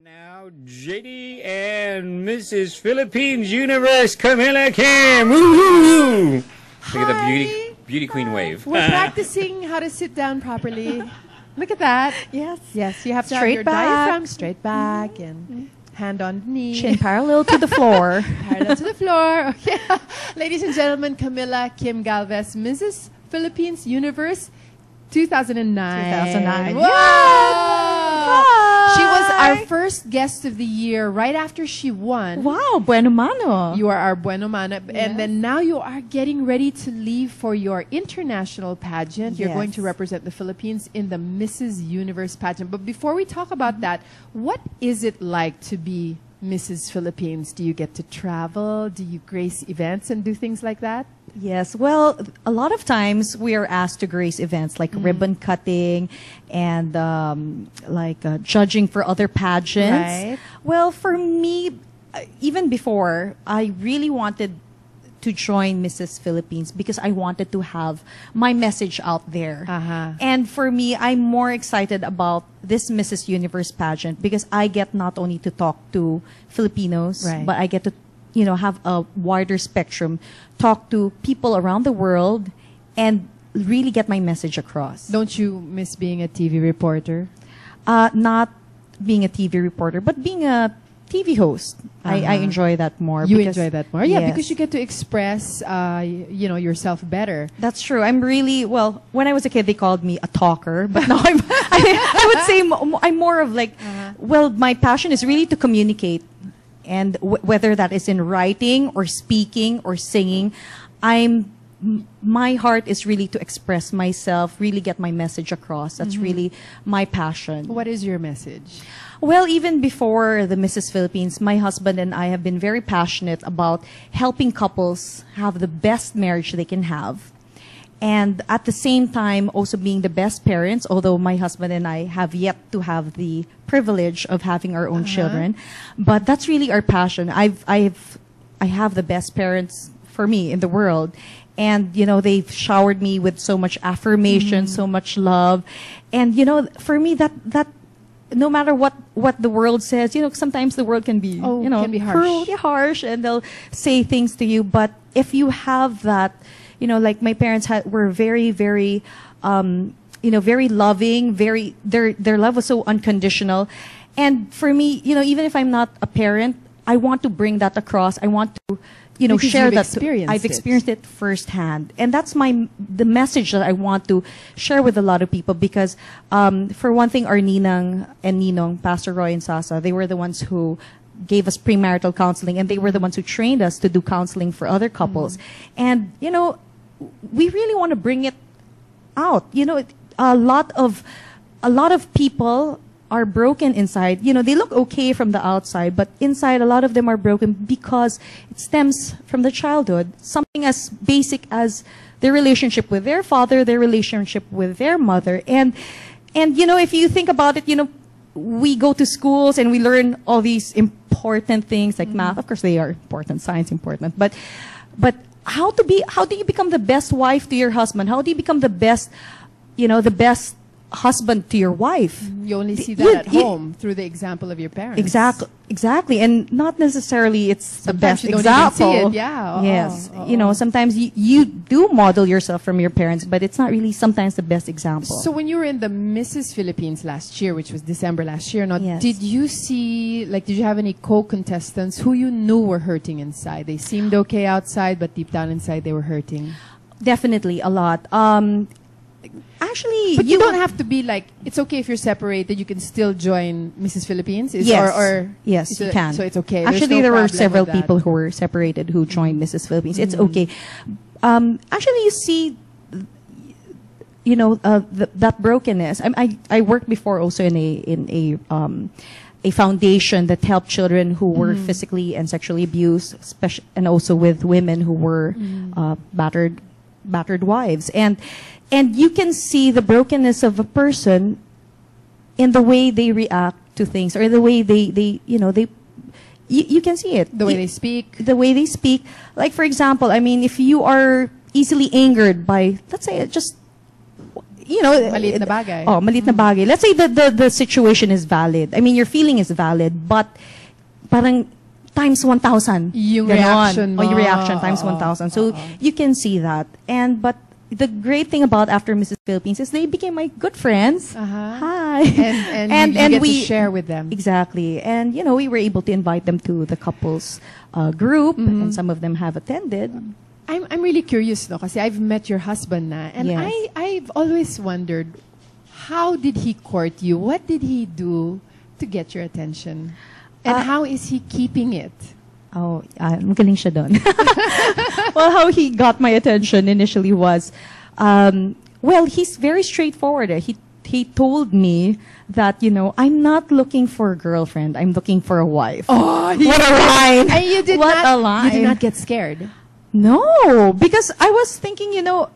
Now, JD and Mrs. Philippines Universe, Camilla Kim. Woo-hoo! Look at the beauty queen wave. We're practicing how to sit down properly. Look at that. Yes. Yes, you have to Straight have your back. diaphragm straight back and hand on knee. Chin parallel to the floor. Parallel to the floor. Okay. Ladies and gentlemen, Camilla Kim Galvez, Mrs. Philippines Universe 2009. 2009. Wow! Hi. She was our first guest of the year right after she won. Wow, bueno mano. You are our bueno mana. Yes. And then now you are getting ready to leave for your international pageant. You're going to represent the Philippines in the Mrs. Universe pageant. But before we talk about that, what is it like to be Mrs. Philippines? Do you get to travel? Do you grace events and do things like that? Yes, well, a lot of times we are asked to grace events like ribbon cutting and judging for other pageants. Right. Well, for me, even before, I really wanted to join Mrs. Philippines because I wanted to have my message out there. And for me, I'm more excited about this Mrs. Universe pageant because I get not only to talk to Filipinos, but I get to have a wider spectrum, talk to people around the world, and really get my message across. Don't you miss being a TV reporter? Not being a TV reporter, but being a TV host. I enjoy that more. You enjoy that more? Yeah, Yes. because you get to express, yourself better. That's true. I'm really, well, when I was a kid, they called me a talker, but now I would say I'm more of like, well, my passion is really to communicate. And whether that is in writing or speaking or singing, my heart is really to express myself, really get my message across. That's really my passion. What is your message? Well, even before the Mrs. Philippines, my husband and I have been very passionate about helping couples have the best marriage they can have. And at the same time, also being the best parents, although my husband and I have yet to have the privilege of having our own children. But that's really our passion. I have the best parents for me in the world. And, they've showered me with so much affirmation, so much love. And, for me, that no matter what the world says, sometimes the world can be, can be harsh. cruelly harsh, and they'll say things to you. But if you have that, like my parents were very, very, very loving, their love was so unconditional. And for me, even if I'm not a parent, I want to bring that across. I want to, because share you've that. I've experienced it firsthand. And that's the message that I want to share with a lot of people because, for one thing, our Ninang and Ninong, Pastor Roy and Sasa, they were the ones who gave us premarital counseling, and they were the ones who trained us to do counseling for other couples. And, we really want to bring it out. A lot of people are broken inside. They look okay from the outside, but inside a lot of them are broken because it stems from the childhood. Something as basic as their relationship with their father, their relationship with their mother. And if you think about it, we go to schools and we learn all these important things like math. Of course, they are important, science important, but how do you become the best wife to your husband? How do you become the best husband to your wife? You only see that at home through the example of your parents. Exactly. And not necessarily it's the best you don't example. even see it. Yeah. Yes. Sometimes you do model yourself from your parents, but it's not really sometimes the best example. So when you were in the Mrs. Philippines last year, which was December last year, Yes. did you see, did you have any co-contestants who you knew were hurting inside? They seemed okay outside, but deep down inside they were hurting. Definitely a lot. Actually, but you don't have to be it's okay if you're separated. You can still join Mrs. Philippines. Yes, yes, you can. So it's okay. Actually, there were several people who were separated who joined Mrs. Philippines. It's okay. Actually, you see, that brokenness. I worked before also in a foundation that helped children who were physically and sexually abused, and also with women who were battered wives. And you can see the brokenness of a person in the way they react to things, or the way you can see it. The way they speak. The way they speak. Like, for example, if you are easily angered by, let's say, just, you know, Maliit na bagay. Oh, maliit na bagay. Let's say the situation is valid. I mean, your feeling is valid, but parang times 1,000. Yung Ganon. reaction mo. Oh, your reaction times 1,000. So you can see that. But the great thing about After Mrs. Philippines is they became my good friends. Hi. And you get to share with them. Exactly. And, you know, we were able to invite them to the couples group, and some of them have attended. I'm really curious, no, kasi I've met your husband na, and Yes. I've always wondered, how did he court you? What did he do to get your attention? And how is he keeping it? Oh, magaling siya doon. Well, how he got my attention initially was, well, he's very straightforward. He told me that, you know, I'm not looking for a girlfriend. I'm looking for a wife. Oh, what a line! And you did what not, a line! You did not get scared. No, because I was thinking, you know,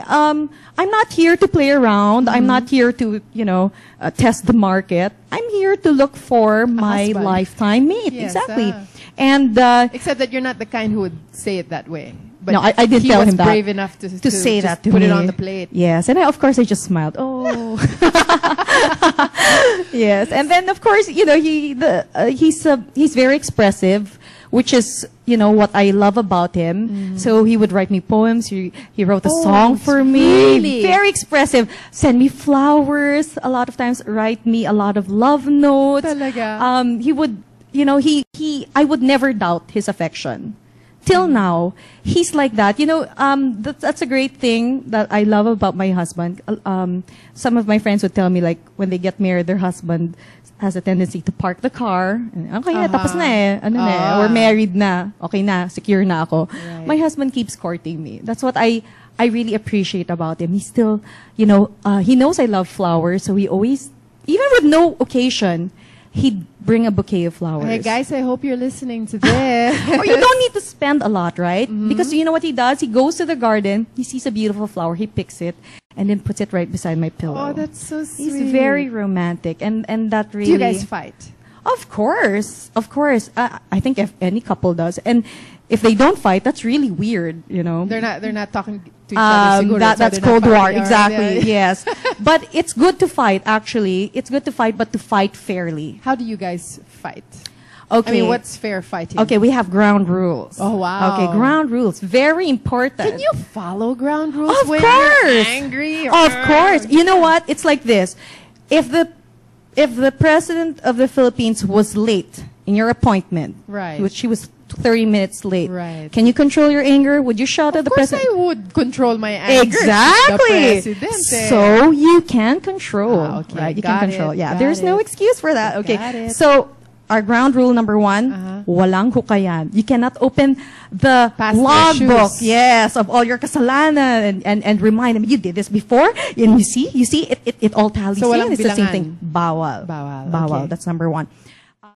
I'm not here to play around. I'm not here to, you know, test the market. I'm here to look for my husband. lifetime mate. Yes, Exactly. And except that you're not the kind who would say it that way. But no, I didn't tell him that. He was brave enough to say just that to put me. it on the plate. Yes, and of course I just smiled. Oh, yes, and then of course, you know, he's very expressive, which is, you know, what I love about him. So he would write me poems. He wrote a song for me. Really? Very expressive. Send me flowers. A lot of times, write me a lot of love notes. Talaga? He would, you know, I would never doubt his affection. Till now, he's like that. You know, that's a great thing that I love about my husband. Some of my friends would tell me, like, when they get married, their husband has a tendency to park the car. Okay na, tapos na eh. Ano na eh. We're married na. Okay na, secure na ako. Right. My husband keeps courting me. That's what I really appreciate about him. He's still, you know, he knows I love flowers, so he always, even with no occasion, he'd bring a bouquet of flowers. Hey guys, I hope you're listening to this. Or you don't need to spend a lot, right? Because you know what he does? He goes to the garden, he sees a beautiful flower, he picks it, and then puts it right beside my pillow. Oh, that's so sweet. He's very romantic, and that really... Do you guys fight? Of course. Of course. I think if any couple does. And if they don't fight, that's really weird, you know? They're not talking to each other. Siguro, that's so Cold not War, fighting, exactly, or- yes. But it's good to fight, actually. It's good to fight, but to fight fairly. How do you guys fight? Okay. I mean, what's fair fighting? Okay, we have ground rules. Oh, wow. Okay, ground rules. Very important. Can you follow ground rules Of when course. you're angry? Of course. You know what? It's like this. If the president of the Philippines was late in your appointment, Right. which she was 30 minutes late, Right. can you control your anger? Would you shout at the Of course president? I would control my anger. Exactly. The president. So you can control. Okay, Right? You got can control. it, Yeah. got There's no it. excuse for that. Okay. Got it. So our ground rule number 1, walang hukayan. You cannot open the Past their logbook, shoes. yes, of all your kasalanan and remind them, you did this before, and you see, it all tallies So in. walang It's the same bilangan. thing. Bawal. Bawal, Bawal. okay. That's number 1.